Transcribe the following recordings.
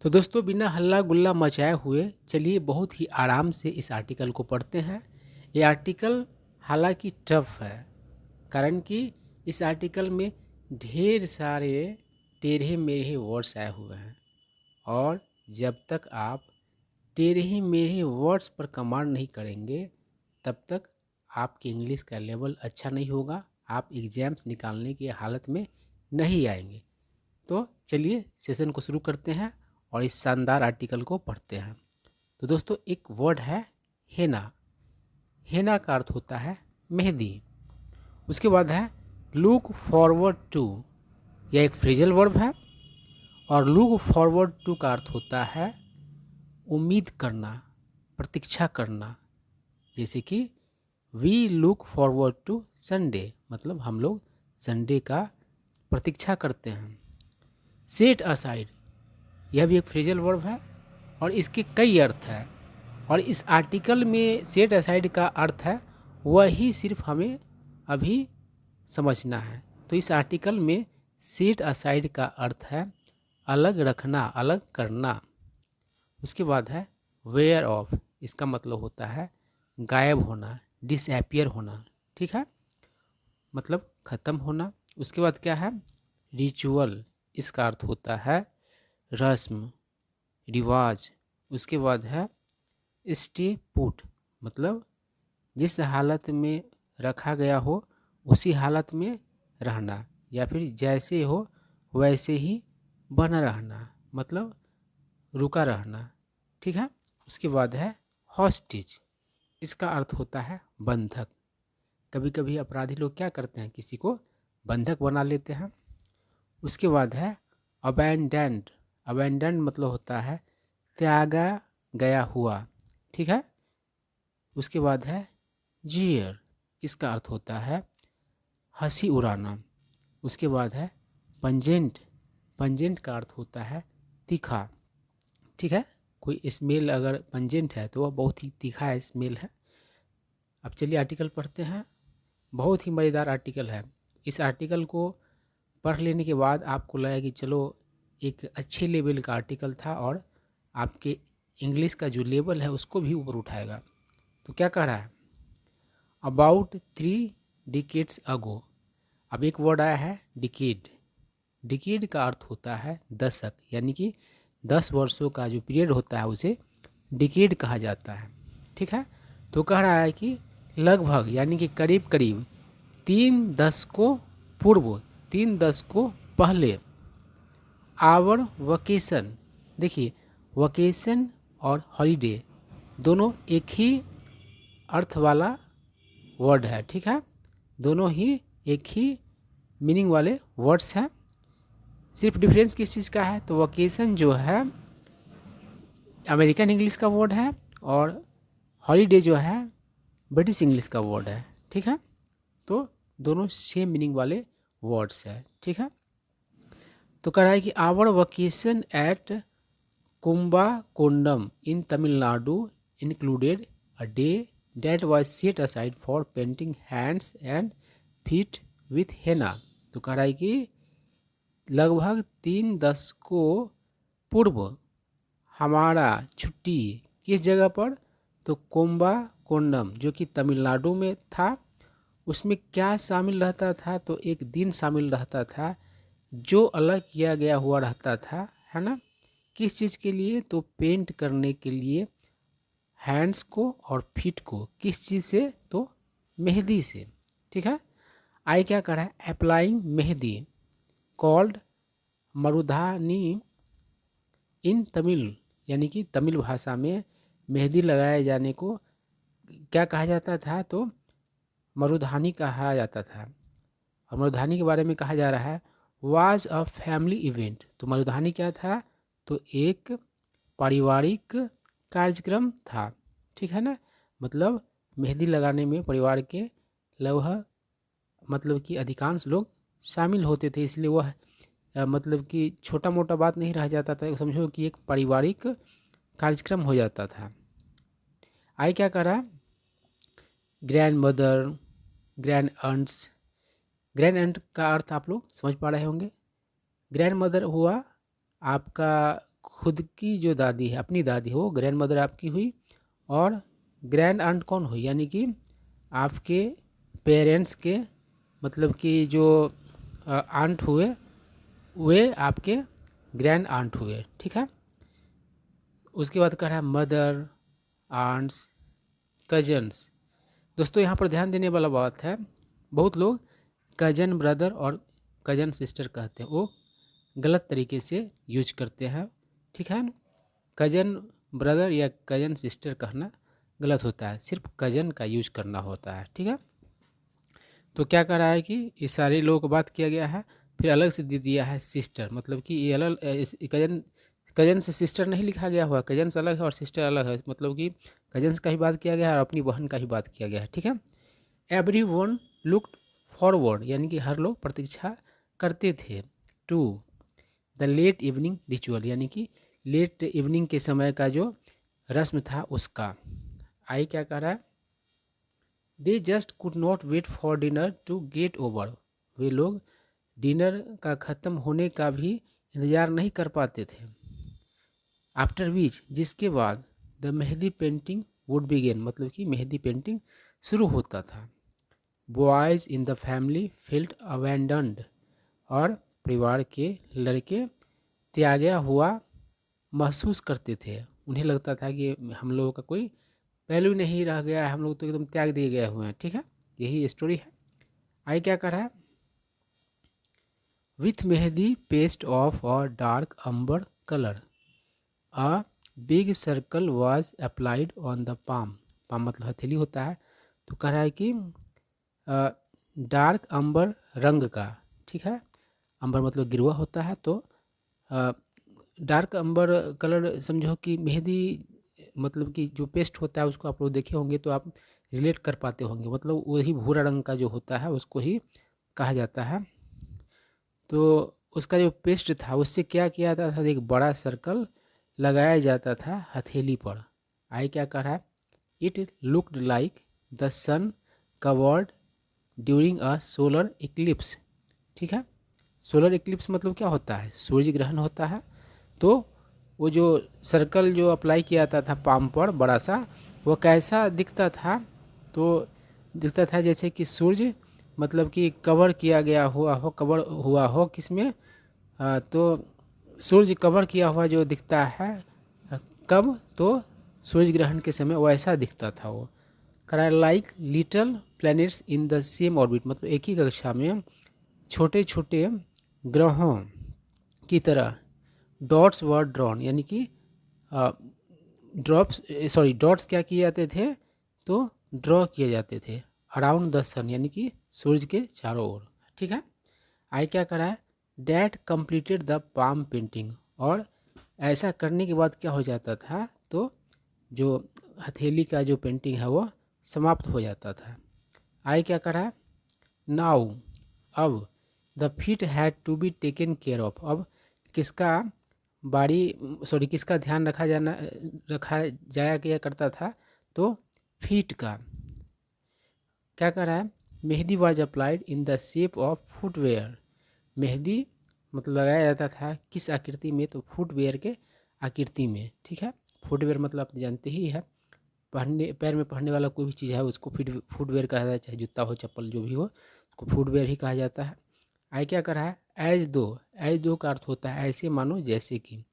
तो दोस्तों बिना हल्ला गुल्ला मचाए हुए चलिए बहुत ही आराम से इस आर्टिकल को पढ़ते हैं। ये आर्टिकल हालांकि टफ है, कारण कि इस आर्टिकल में ढेर सारे टेढ़े मेढ़े वर्ड्स आए हुए हैं और जब तक आप टेढ़े मेढ़े वर्ड्स पर कमांड नहीं करेंगे तब तक आपकी इंग्लिश का लेवल अच्छा नहीं होगा, आप एग्ज़ाम्स निकालने की हालत में नहीं आएंगे। तो चलिए सेशन को शुरू करते हैं और इस शानदार आर्टिकल को पढ़ते हैं। तो दोस्तों एक वर्ड है हेना। हेना का अर्थ होता है मेहंदी। उसके बाद है लुक फॉरवर्ड टू, यह एक फ्रेजल वर्ब है और लुक फॉरवर्ड टू का अर्थ होता है उम्मीद करना, प्रतीक्षा करना। जैसे कि we look forward to Sunday, मतलब हम लोग संडे का प्रतीक्षा करते हैं। सेट असाइड, यह भी एक फ्रेजल वर्ब है और इसके कई अर्थ हैं और इस आर्टिकल में सेट असाइड का अर्थ है वही सिर्फ हमें अभी समझना है। तो इस आर्टिकल में सेट असाइड का अर्थ है अलग रखना, अलग करना। उसके बाद है वेयर ऑफ, इसका मतलब होता है गायब होना, डिसअपियर होना। ठीक है, मतलब ख़त्म होना। उसके बाद क्या है रिचुअल, इसका अर्थ होता है रस्म, रिवाज। उसके बाद है स्टे पुट, मतलब जिस हालत में रखा गया हो उसी हालत में रहना या फिर जैसे हो वैसे ही बना रहना, मतलब रुका रहना। ठीक है। उसके बाद है हॉस्टेज, इसका अर्थ होता है बंधक। कभी कभी अपराधी लोग क्या करते हैं, किसी को बंधक बना लेते हैं। उसके बाद है अबैंडेंड, अबैंडेंड मतलब होता है त्यागा गया हुआ। ठीक है। उसके बाद है जीयर, इसका अर्थ होता है हंसी उड़ाना। उसके बाद है पंजेंट, पंजेंट का अर्थ होता है तीखा। ठीक है, कोई स्मेल अगर पंजेंट है तो वह बहुत ही तीखा स्मेल है। अब चलिए आर्टिकल पढ़ते हैं। बहुत ही मज़ेदार आर्टिकल है। इस आर्टिकल को पढ़ लेने के बाद आपको लगेगा कि चलो एक अच्छे लेवल का आर्टिकल था और आपके इंग्लिश का जो लेवल है उसको भी ऊपर उठाएगा। तो क्या कह रहा है, अबाउट 3 डिकेड्स अगो। अब एक वर्ड आया है डिकेड। डिकेड का अर्थ होता है दशक, यानी कि 10 वर्षों का जो पीरियड होता है उसे डिकेड कहा जाता है। ठीक है। तो कह रहा है कि लगभग यानी कि करीब करीब 3 दशकों पूर्व, 3 दशकों पहले आवर वकेशन, देखिए वकेशन और हॉलीडे दोनों एक ही अर्थ वाला वर्ड है। ठीक है, दोनों ही एक ही मीनिंग वाले वर्ड्स हैं। सिर्फ डिफरेंस किस चीज़ का है, तो वकेशन जो है अमेरिकन इंग्लिश का वर्ड है और हॉलीडे जो है ब्रिटिश इंग्लिश का वर्ड है। ठीक है, तो दोनों सेम मीनिंग वाले वर्ड्स है। ठीक है। तो कह रहा है कि our vacation at Kumbakonam in Tamil Nadu included a day that was set aside for painting hands and feet with henna। तो कह रहा है कि लगभग 3 दशकों पूर्व हमारा छुट्टी किस जगह पर, तो कुंभकोंडम जो कि तमिलनाडु में था। उसमें क्या शामिल रहता था, तो एक दिन शामिल रहता था जो अलग किया गया हुआ रहता था, है ना। किस चीज़ के लिए, तो पेंट करने के लिए हैंड्स को और फीट को। किस चीज़ से, तो मेहंदी से। ठीक है। आई क्या कर रहा है, अप्लाइंग मेहंदी कॉल्ड मरुधानी इन तमिल, यानी कि तमिल भाषा में मेहंदी लगाए जाने को क्या कहा जाता था, तो मरुधानी कहा जाता था। और मरुधानी के बारे में कहा जा रहा है वाज अ फैमिली इवेंट। तो मरुधानी क्या था, तो एक पारिवारिक कार्यक्रम था। ठीक है ना, मतलब मेहंदी लगाने में परिवार के लगभग मतलब कि अधिकांश लोग शामिल होते थे, इसलिए वह मतलब कि छोटा मोटा बात नहीं रह जाता था, समझो कि एक पारिवारिक कार्यक्रम हो जाता था। आई क्या करा, grandmother, grand aunts. Grand aunt का अर्थ आप लोग समझ पा रहे होंगे। ग्रैंड मदर हुआ आपका खुद की जो दादी है, अपनी दादी है, वो ग्रैंड मदर आपकी हुई, और ग्रैंड आंट कौन हुई, यानी कि आपके पेरेंट्स के मतलब कि जो आंट हुए वे आपके ग्रैंड आंट हुए। ठीक है। उसके बाद कह रहा है मदर, आंट्स, कजन्स। दोस्तों यहाँ पर ध्यान देने वाला बात है, बहुत लोग कजन ब्रदर और कजन सिस्टर कहते हैं, वो गलत तरीके से यूज करते हैं। ठीक है ना। कजन ब्रदर या कजन सिस्टर कहना गलत होता है, सिर्फ कजन का यूज करना होता है। ठीक है। तो क्या कह रहा है कि ये सारे लोगों को बात किया गया है, फिर अलग से दे दिया है सिस्टर, मतलब कि ये अलग कजन, कजन से सिस्टर नहीं लिखा गया हुआ, कजन्स अलग है और सिस्टर अलग है, मतलब कि कजन्स का ही बात किया गया है और अपनी बहन का ही बात किया गया है। ठीक है। एवरी वन लुक्ड फॉरवर्ड, यानी कि हर लोग प्रतीक्षा करते थे, to the late evening ritual, यानी कि लेट इवनिंग के समय का जो रस्म था उसका। आई क्या कह रहा है, they just could not wait for dinner to get over, वे लोग डिनर का ख़त्म होने का भी इंतज़ार नहीं कर पाते थे। आफ्टर विच, जिसके बाद the mehndi painting would begin, मतलब कि मेहंदी पेंटिंग शुरू होता था। Boys in the family felt abandoned, और परिवार के लड़के त्यागा हुआ महसूस करते थे, उन्हें लगता था कि हम लोगों का कोई वैल्यू नहीं रह गया है, हम लोग तो एकदम त्याग दिए गए हुए हैं। ठीक है। यही स्टोरी है। आई क्या कर रहा है, विथ मेहंदी पेस्ट ऑफ और dark amber colour, a big circle was applied on the palm, palm मतलब हथेली होता है। तो कह रहा है कि डार्क अंबर रंग का, ठीक है, अंबर मतलब गिरवा होता है, तो डार्क अंबर कलर समझो कि मेहंदी मतलब कि जो पेस्ट होता है उसको आप लोग देखे होंगे तो आप रिलेट कर पाते होंगे, मतलब वही भूरा रंग का जो होता है उसको ही कहा जाता है। तो उसका जो पेस्ट था उससे क्या किया जाता था, एक बड़ा सर्कल लगाया जाता था हथेली पर। आई क्या कह रहा है, it looked like the sun covered during a solar eclipse. ठीक है। सोलर इक्लिप्स मतलब क्या होता है, सूर्य ग्रहण होता है। तो वो जो सर्कल जो अप्लाई किया जाता था पाम पर बड़ा सा, वो कैसा दिखता था, तो दिखता था जैसे कि सूर्य मतलब कि कवर किया गया हुआ हो, कवर हुआ हो किसमें, तो सूर्य कवर किया हुआ जो दिखता है, कब, तो सूर्य ग्रहण के समय वैसा दिखता था वो। करा like little planets in the same orbit, मतलब एक ही कक्षा में छोटे छोटे ग्रहों की तरह डॉट्स वर ड्रॉन, यानी कि डॉट्स क्या किए जाते थे, तो ड्रॉ किए जाते थे अराउंड द सन, यानी कि सूरज के चारों ओर। ठीक है। आई क्या करा है, that completed the palm painting, और ऐसा करने के बाद क्या हो जाता था, तो जो हथेली का जो पेंटिंग है वो समाप्त हो जाता था। आई क्या करा है, नाउ, अब the feet had to be taken care of, अब किसका किसका ध्यान रखा जाया गया करता था, तो फीट का। क्या कर रहा है, mehndi was applied in the shape of footwear, mehndi मतलब लगाया जाता था किस आकृति में, तो फुटवेयर के आकृति में। ठीक है। फुटवेयर मतलब आप जानते ही है, पहनने पैर में पहनने वाला कोई भी चीज़ है उसको फुटवेयर कहा जाता है, चाहे जूता हो चप्पल जो भी हो उसको फुटवेयर ही कहा जाता है। आई क्या कर रहा है, एज दो का अर्थ होता है ऐसे मानो जैसे कि,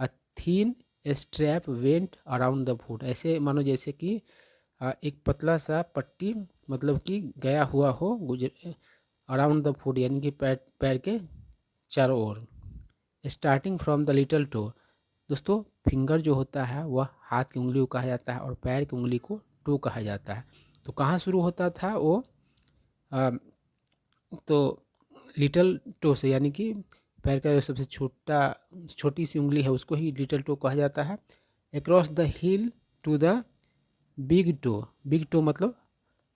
a thin strap went around the foot, ऐसे मानो जैसे कि एक पतला सा पट्टी मतलब कि गया हुआ हो गुजर अराउंड द फुट, यानी कि पैर के चारों ओर। Starting from the little toe, दोस्तों फिंगर जो होता है वह हाथ की उंगली को कहा जाता है और पैर की उंगली को टो कहा जाता है। तो कहाँ शुरू होता था वो, तो लिटल टो से, यानी कि पैर का जो सबसे छोटी सी उंगली है उसको ही लिटल टो कहा जाता है। Across the heel to the big toe मतलब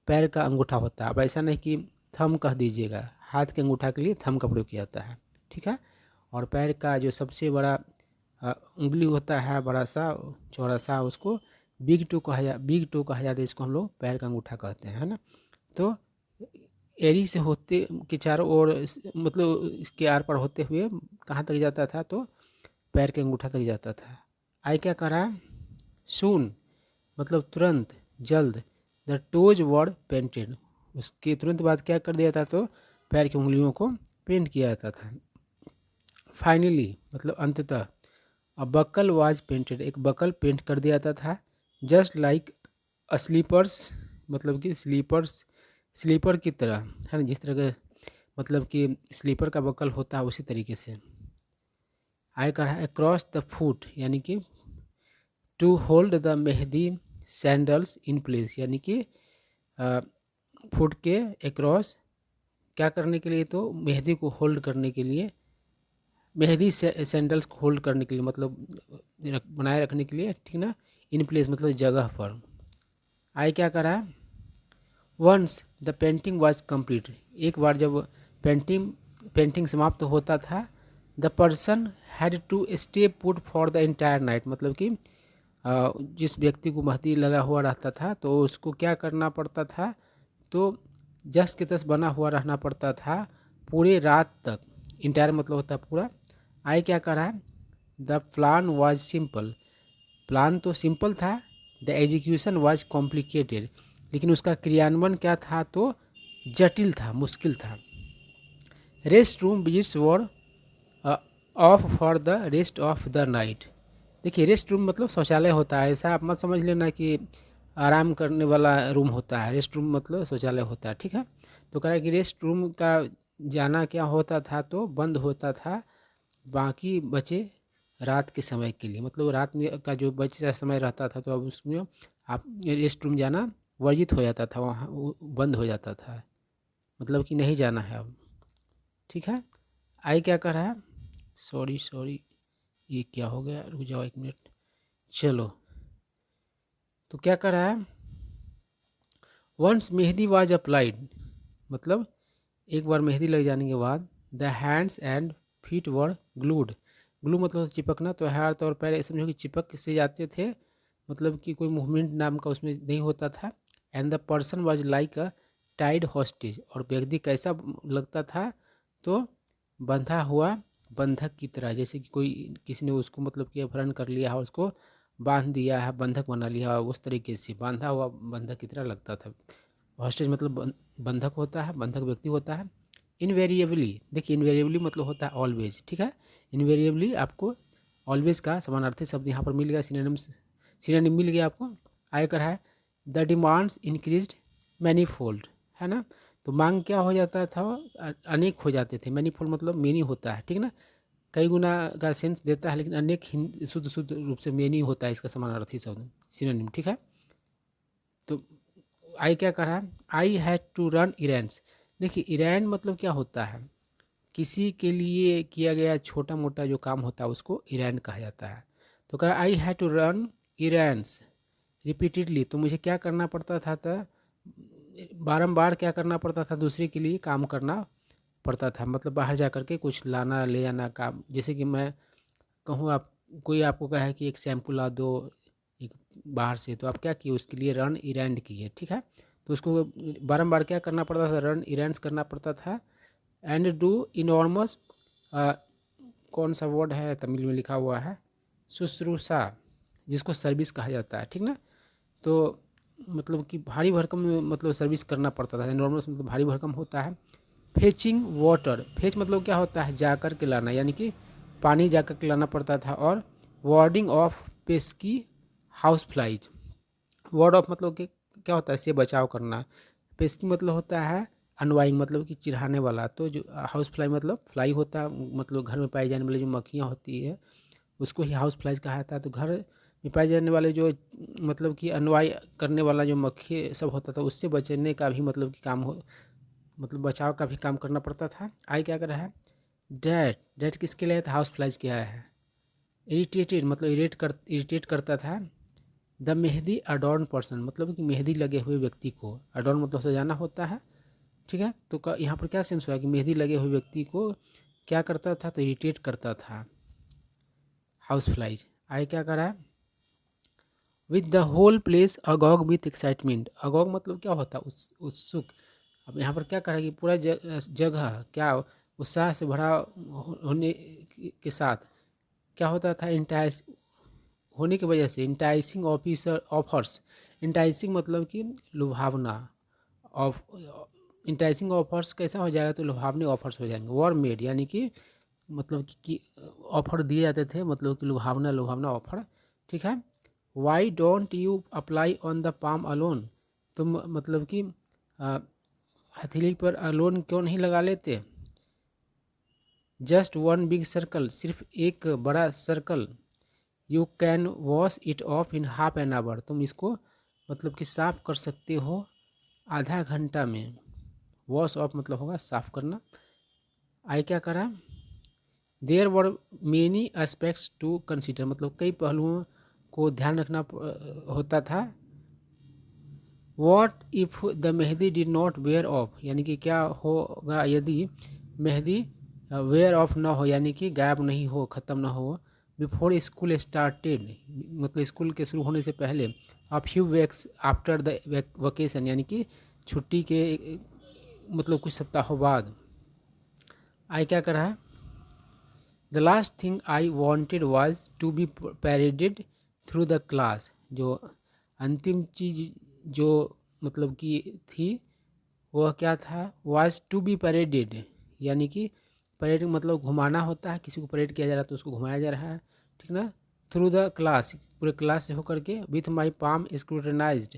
पैर का अंगूठा होता है। अब ऐसा नहीं कि थंब कह दीजिएगा, हाथ के अंगूठा के लिए थंब का प्रयोग किया जाता है। ठीक है। और पैर का जो सबसे बड़ा उंगली होता है बड़ा सा चौड़ा सा, उसको बिग टो कहा जाता है, इसको हम लोग पैर का अंगूठा कहते हैं, है ना। तो एरी से होते के चारों ओर मतलब इसके आर पार होते हुए कहाँ तक जाता था, तो पैर के अंगूठा तक जाता था। आई क्या कर रहा है, सून मतलब तुरंत, जल्द। द टोज वर पेंटेड, उसके तुरंत बाद क्या कर दिया था, तो पैर की उंगलियों को पेंट किया जाता था। फाइनली मतलब अंततः, अ बकल वाज पेंटेड, एक बकल पेंट कर दिया जाता था। जस्ट लाइक अ स्लीपर्स, मतलब कि स्लीपर की तरह, है ना, जिस तरह का मतलब कि स्लीपर का बकल होता है उसी तरीके से। आई का है अक्रॉस द फुट, यानी कि to hold the mehndi sandals in place, यानी कि फुट के अक्रॉस क्या करने के लिए, तो मेहंदी को होल्ड करने के लिए, मेहंदी सैंडल्स को होल्ड करने के लिए, मतलब बनाए रखने के लिए, ठीक ना। इन प्लेस मतलब जगह पर। आई क्या करा, once the painting was complete, एक बार जब पेंटिंग समाप्त होता था, the person had to stay put for the entire night, मतलब कि जिस व्यक्ति को मेहंदी लगा हुआ रहता था तो उसको क्या करना पड़ता था, तो जस्ट के तस बना हुआ रहना पड़ता था पूरे रात तक। इंटायर मतलब होता है पूरा। आई क्या कर रहा है, the plan was simple, plan तो सिंपल था, द एग्जीक्यूशन वाज कॉम्प्लिकेटेड, लेकिन उसका क्रियान्वयन क्या था, तो जटिल था, मुश्किल था। Rest room visits were of for the rest of the night. देखिए रेस्ट रूम मतलब शौचालय होता है, ऐसा आप मत समझ लेना कि आराम करने वाला रूम होता है। रेस्ट रूम मतलब शौचालय होता है, ठीक है। तो कह रहा है कि रेस्ट रूम का जाना क्या होता था, तो बंद होता था बाकी बचे रात के समय के लिए, मतलब रात में का जो बचा समय रहता था तो अब उसमें आप रेस्ट रूम जाना वर्जित हो जाता था, वहाँ बंद हो जाता था, मतलब कि नहीं जाना है अब, ठीक है। आई क्या कर रहा है, सॉरी ये क्या हो गया, रुक जाओ एक मिनट। चलो, तो क्या कर रहा है, वंस मेहंदी वाज अप्लाइड, मतलब एक बार मेहंदी लग जाने के बाद, the hands and feet were glued, glue मतलब चिपकना, तो हाथ और पैर समझो कि चिपक से जाते थे, मतलब कि कोई मूवमेंट नाम का उसमें नहीं होता था। And the person was like a tied hostage, और व्यक्ति कैसा लगता था, तो बंधा हुआ बंधक की तरह, जैसे कि कोई किसी ने उसको मतलब कि अपहरण कर लिया है और उसको बांध दिया है, बंधक बना लिया है, उस तरीके से बांधा हुआ बंधक की तरह लगता था। हॉस्टेज मतलब बंधक होता है, बंधक व्यक्ति होता है। इनवेरिएबली, देखिए इनवेरिएबली मतलब होता है ऑलवेज, ठीक है। इनवेरिएबली आपको ऑलवेज का समानार्थी शब्द यहाँ पर मिल गया, सिनोनिम मिल गया आपको। आयकर है द डिमांड्स इंक्रीज्ड मैनीफोल्ड, है ना। तो मांग क्या हो जाता था, अनेक हो जाते थे। मैनीफोल्ड मतलब मेनी होता है, ठीक ना, कई गुना का सेंस देता है, लेकिन अनेक शुद्ध रूप से मेनी होता है इसका समानार्थी शब्द, सिनोनिम, ठीक है। तो आई क्या कर रहा है, आई हैड टू रन इरेंट्स। देखिए इरेंट मतलब क्या होता है, किसी के लिए किया गया छोटा मोटा जो काम होता है उसको इरेंट कहा जाता है। तो कह I had to run errands repeatedly, तो मुझे क्या करना पड़ता था, बारंबार क्या करना पड़ता था, दूसरे के लिए काम करना पड़ता था, मतलब बाहर जा कर के कुछ लाना ले जाना काम। जैसे कि मैं कहूँ, आप कोई आपको कहे कि एक शैम्पू ला दो एक बाहर से, तो आप क्या किए, उसके लिए रन इरेंट किए, ठीक है। तो उसको बारंबार क्या करना पड़ता था, रन इरेंट्स करना पड़ता था। एंड डू इनॉर्मस, कौन सा वर्ड है तमिल में लिखा हुआ है, शुश्रूषा, जिसको सर्विस कहा जाता है, ठीक ना। तो मतलब कि भारी भरकम मतलब सर्विस करना पड़ता था। इनॉर्मस मतलब भारी भरकम होता है। फेचिंग वाटर, फेच मतलब क्या होता है, जाकर के लाना, यानी कि पानी जाकर के लाना पड़ता था। और wording of pesky house flies, ward of मतलब कि क्या होता है, इससे बचाव करना। पेस्की मतलब होता है अनवाइंग, मतलब कि चिढ़ाने वाला। तो जो हाउस फ्लाई मतलब फ्लाई होता है, मतलब घर में पाई जाने वाली जो मक्खियाँ होती है उसको ही हाउस फ्लाइज कहा जाता है। तो घर में पाए जाने वाले जो मतलब कि अनवाई करने वाला जो मक्खी सब होता था, उससे बचने का भी मतलब कि काम हो, मतलब बचाव का भी काम करना पड़ता था। आई क्या कर रहा है, डैट, डैट किसके लिए था, हाउस फ्लाइज क्या है। इरिटेटेड मतलब इरिटेट करता था। द मेहंदी अडॉर्न पर्सन, मतलब कि मेहंदी लगे हुए व्यक्ति को, अडॉर्न मतलब सजाना होता है, ठीक है। तो यहाँ पर क्या सेंस हुआ कि मेहंदी लगे हुए व्यक्ति को क्या करता था, तो इरिटेट करता था हाउस फ्लाइज। आई क्या कर रहा है, with the whole place agog with excitement, agog मतलब क्या होता है, उत्सुक। अब यहाँ पर क्या कर रहा है कि पूरा जगह क्या उत्साह से भरा होने के साथ क्या होता था, इंटाइस होने की वजह से इंटाइसिंग ऑफिसर ऑफर्स, इंटाइसिंग मतलब कि लुभावना, ऑफ इंटाइसिंग ऑफर्स कैसा हो जाएगा, तो लुभावने ऑफर्स हो जाएंगे। वर मेड यानी कि मतलब कि ऑफर दिए जाते थे, मतलब कि लुभावना लुभावना ऑफर, ठीक है। Why don't you apply on the palm alone, तुम मतलब कि हथेली पर अलोन क्यों नहीं लगा लेते। जस्ट वन बिग सर्कल, सिर्फ एक बड़ा circle. You can wash it of in half an hour, तुम इसको मतलब कि साफ़ कर सकते हो आधा घंटा में। वॉश ऑफ मतलब होगा साफ़ करना। आई क्या करा, there were many aspects to consider, मतलब कई पहलुओं को ध्यान रखना होता था। What if the mehndi did not wear off, यानी कि क्या होगा यदि मेहंदी वेयर ऑफ ना हो, यानी कि गायब नहीं हो, ख़त्म ना हो। बिफोर स्कूल स्टार्टेड, मतलब स्कूल के शुरू होने से पहले। A few weeks after the vacation, यानी कि छुट्टी के मतलब कुछ सप्ताहों बाद। आई क्या कर रहा है, the last thing I wanted was to be paraded through the class, जो अंतिम चीज़ जो मतलब कि थी वह क्या था, वॉज टू बी पैरेडेड, यानी कि परेड मतलब घुमाना होता है, किसी को परेड किया जा रहा है तो उसको घुमाया जा रहा है, ठीक ना। थ्रू द क्लास, पूरे क्लास से होकर के। विथ माई पाम स्क्रूटनाइज्ड,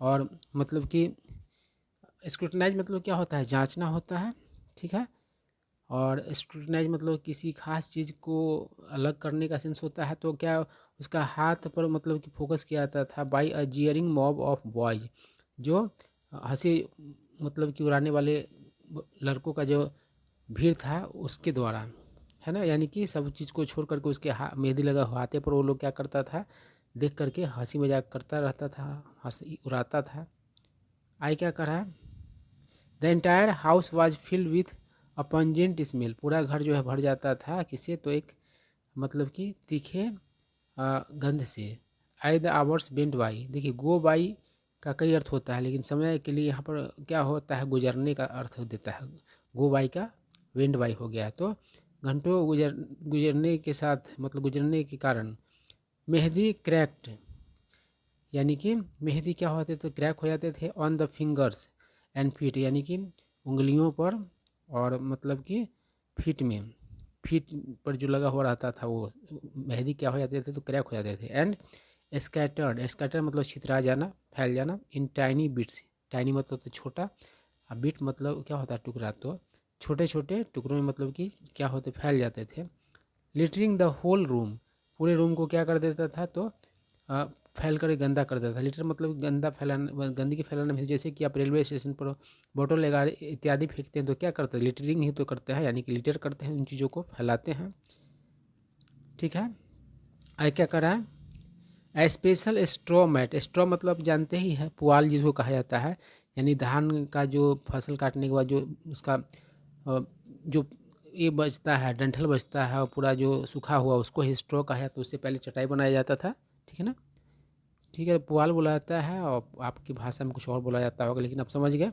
और मतलब कि स्क्रूटनाइज मतलब क्या होता है, जांचना होता है, ठीक है। और स्क्रूटनाइज मतलब किसी खास चीज़ को अलग करने का सेंस होता है, तो क्या उसका हाथ पर मतलब कि फोकस किया जाता था। By a jeering mob of boys, जो हंसी मतलब कि उड़ाने वाले लड़कों का जो भीड़ था उसके द्वारा, है ना। यानी कि सब चीज़ को छोड़ करके उसके मेहंदी लगा हुआ हाथे पर वो लोग क्या करता था, देख करके हंसी मजाक करता रहता था, हंसी उड़ाता था। आई क्या कर रहा है, the entire house was filled with a pungent smell, पूरा घर जो है भर जाता था किससे, तो एक मतलब कि तीखे गंध से। I the hours went by, देखिए गो बाई का कई अर्थ होता है, लेकिन समय के लिए यहाँ पर क्या होता है, गुजरने का अर्थ देता है। गो बाई का वेंट बाई हो गया, तो घंटों गुजरने के साथ मतलब गुजरने के कारण। मेहंदी क्रैक्ड, यानी कि मेहंदी क्या होते थे, क्रैक हो जाते थे on the fingers and feet, यानी कि उंगलियों पर और मतलब कि फीट में, फीट पर जो लगा हुआ रहता था वो मेहंदी क्या हो जाते थे, तो क्रैक हो जाते थे। एंड स्कैटर्ड, स्कैटर मतलब छितरा जाना, फैल जाना। इन टाइनी बिट्स, टाइनी मतलब तो छोटा, और बिट मतलब क्या होता है, टुकड़ा, तो छोटे छोटे टुकड़ों में मतलब कि क्या होते, फैल जाते थे। लिटरिंग द होल रूम, पूरे रूम को क्या कर देता था, तो फैल कर गंदा कर देता था। लिटर मतलब गंदा फैलाना, गंदगी फैलाना भी, जैसे कि आप रेलवे स्टेशन पर बोतल लगा इत्यादि फेंकते हैं तो क्या करते हैं, लिटरिंग ही तो करते हैं, यानी कि लिटर करते हैं, उन चीज़ों को फैलाते हैं, ठीक है। आई क्या करा है, स्पेशल स्ट्रॉ मैट, स्ट्रॉ मतलब जानते ही है, पुआल जिसको कहा जाता है, यानी धान का जो फसल काटने के बाद जो उसका जो ये बचता है, डंठल बचता है, और पूरा जो सूखा हुआ उसको ही स्ट्रॉ कहा जाता है। उससे पहले चटाई बनाया जाता था, ठीक है ना। ठीक है, पुआल बोला जाता है और आपकी भाषा में कुछ और बोला जाता होगा, लेकिन आप समझ गए।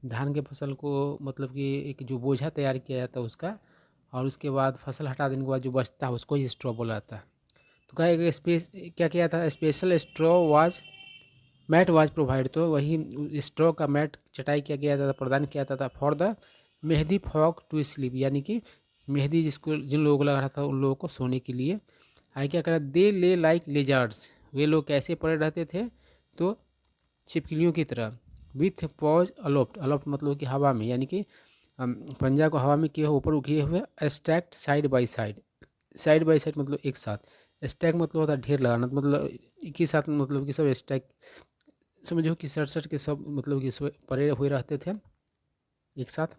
धान के फसल को मतलब कि एक जो बोझा तैयार किया जाता है उसका, और उसके बाद फसल हटा देने के बाद जो बचता है उसको ही स्ट्रॉ बोला जाता है। तो क्या एक स्पेस क्या किया था, special straw was mat was provide, तो वही स्ट्रॉ का मैट चटाई किया गया था, प्रदान किया जाता था। For the mehndi folk to sleep, यानी कि मेहंदी जिसको जिन लोगों को लगा रहा था उन लोगों को सोने के लिए। आगे क्या करा, दे ले लाइक लेजार्ड्स, वे लोग कैसे पड़े रहते थे, तो छिपकलियों की तरह। विथ पॉज अलोप्ट, अलोप्ट मतलब कि हवा में, यानी कि पंजा को हवा में किए हुए, ऊपर किए हुए। Stacked side by side, side by side मतलब एक साथ। स्टैक मतलब होता है ढेर लगाना, तो मतलब एक ही साथ मतलब कि सब स्टैक, समझो कि सड़सठ के सब मतलब कि परे हुए रहते थे एक साथ।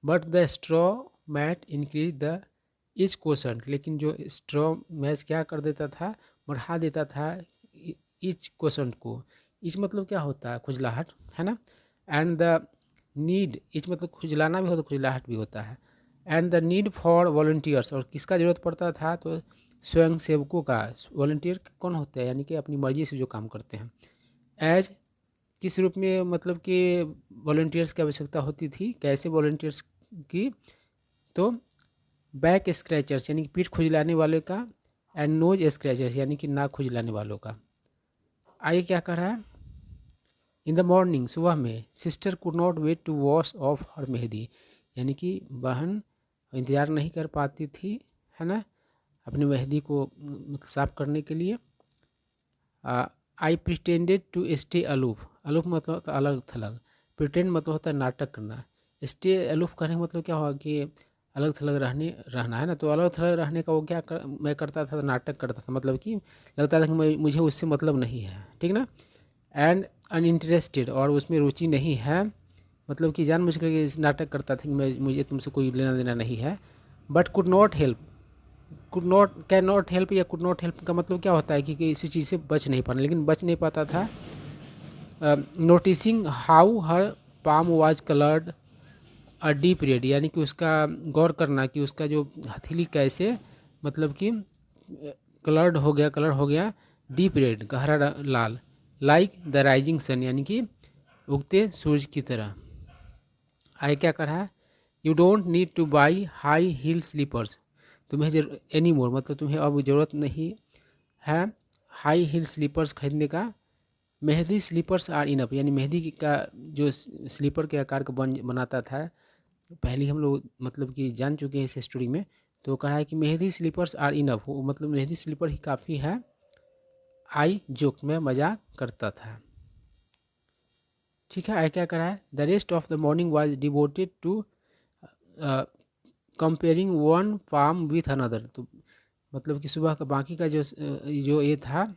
But the straw mat increase the itch question, लेकिन जो स्ट्रॉ मैच क्या कर देता था, बढ़ा देता था इच क्वेश्चन को। इच मतलब क्या होता है, खुजलाहट, है ना। एंड द नीड, इच मतलब खुजलाना भी होता है, खुजलाहट भी होता है। And the need for volunteers, और किसका ज़रूरत पड़ता था, तो स्वयं सेवकों का। वॉल्टियर कौन होते हैं, यानी कि अपनी मर्जी से जो काम करते हैं। एज किस रूप में मतलब कि वॉल्टियर्स की आवश्यकता होती थी, कैसे वॉल्टियर्स की, तो बैक स्क्रैचर्स यानी कि पीठ खुजलाने वाले का, एंड नोज स्क्रैचर्स यानी कि नाक खुजलाने वालों का। आगे क्या कर रहा है, इन द मॉर्निंग सुबह में sister could not wait to wash off her mehndi, यानी कि बहन इंतज़ार नहीं कर पाती थी, है ना, अपनी मेहंदी को मतलब साफ करने के लिए। I pretended to stay aloof, aloof मतलब होता है अलग थलग, प्रिटेंड मतलब होता है नाटक करना, स्टे अलूफ करने का मतलब क्या हुआ कि अलग थलग रहना है ना, तो अलग थलग रहने का वो क्या मैं करता था, नाटक करता था, मतलब कि लगता था कि मुझे उससे मतलब नहीं है, ठीक ना। एंड अनइंटरेस्टेड, और उसमें रुचि नहीं है, मतलब कि जानबूझ करके इस नाटक करता था कि मुझे तुमसे कोई लेना देना नहीं है। But could not help, could not can not help या कुड नॉट हेल्प का मतलब क्या होता है कि किसी चीज़ से बच नहीं पाना, लेकिन बच नहीं पाता था। Noticing how her palm was coloured a deep red, यानी कि उसका गौर करना कि उसका जो हथेली कैसे मतलब कि कलर हो गया डीप रेड गहरा लाल, लाइक द राइजिंग सन यानी कि उगते सूरज की तरह। आगे क्या कर रहा है, you don't need to buy high heel slippers, तुम्हें एनी मोर मतलब तुम्हें अब ज़रूरत नहीं है हाई हील स्लीपर्स खरीदने का। मेहंदी स्लीपर्स आर इनफ, यानी मेहंदी का जो स्लीपर के आकार का बनाता था, पहले हम लोग मतलब कि जान चुके हैं इस स्टोरी में। तो कहा है कि मेहंदी स्लीपर्स आर इनफ, मतलब मेहंदी स्लीपर ही काफ़ी है। आई जोक में मजाक करता था, ठीक है। आई क्या करा है, the rest of the morning was devoted to comparing one palm with another, तो मतलब कि सुबह का बाकी का जो ये था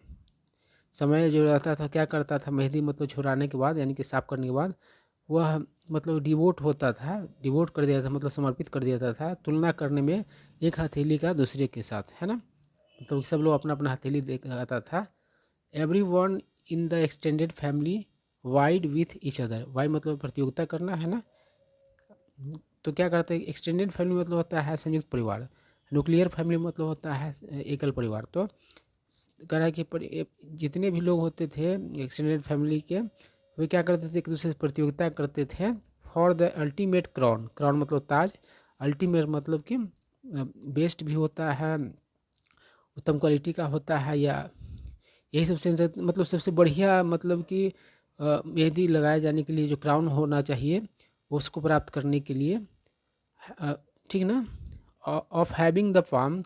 समय जो रहता था, क्या करता था मेहंदी मतलब छुड़ाने के बाद यानी कि साफ करने के बाद वह मतलब डिवोट होता था, डिवोट कर दिया था मतलब समर्पित कर दिया था तुलना करने में एक हथेली का दूसरे के साथ, है ना, मतलब सब लोग अपना अपना हथेली देखता था। Every one in the extended family vied with each other, vie मतलब प्रतियोगिता करना, है ना। तो क्या करते हैं, एक्सटेंडेड फैमिली मतलब होता है संयुक्त परिवार, न्यूक्लियर फैमिली मतलब होता है एकल परिवार। तो कह रहा है कि जितने भी लोग होते थे एक्सटेंडेड फैमिली के, वे क्या करते थे, एक दूसरे से प्रतियोगिता करते थे for the ultimate crown, crown मतलब ताज, अल्टीमेट मतलब कि बेस्ट भी होता है, उत्तम क्वालिटी का होता है, या यही सबसे मतलब सबसे बढ़िया मतलब कि मेहंदी लगाए जाने के लिए जो क्राउन होना चाहिए उसको प्राप्त करने के लिए, ठीक ना, of having the palm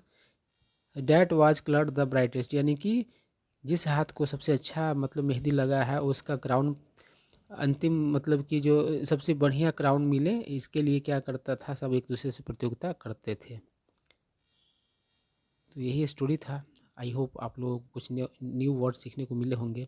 that was coloured the brightest, यानी कि जिस हाथ को सबसे अच्छा मतलब मेहंदी लगा है उसका क्राउन अंतिम मतलब कि जो सबसे बढ़िया क्राउन मिले, इसके लिए क्या करता था, सब एक दूसरे से प्रतियोगिता करते थे। तो यही स्टोरी था। आई होप आप लोगों को कुछ न्यू वर्ड सीखने को मिले होंगे।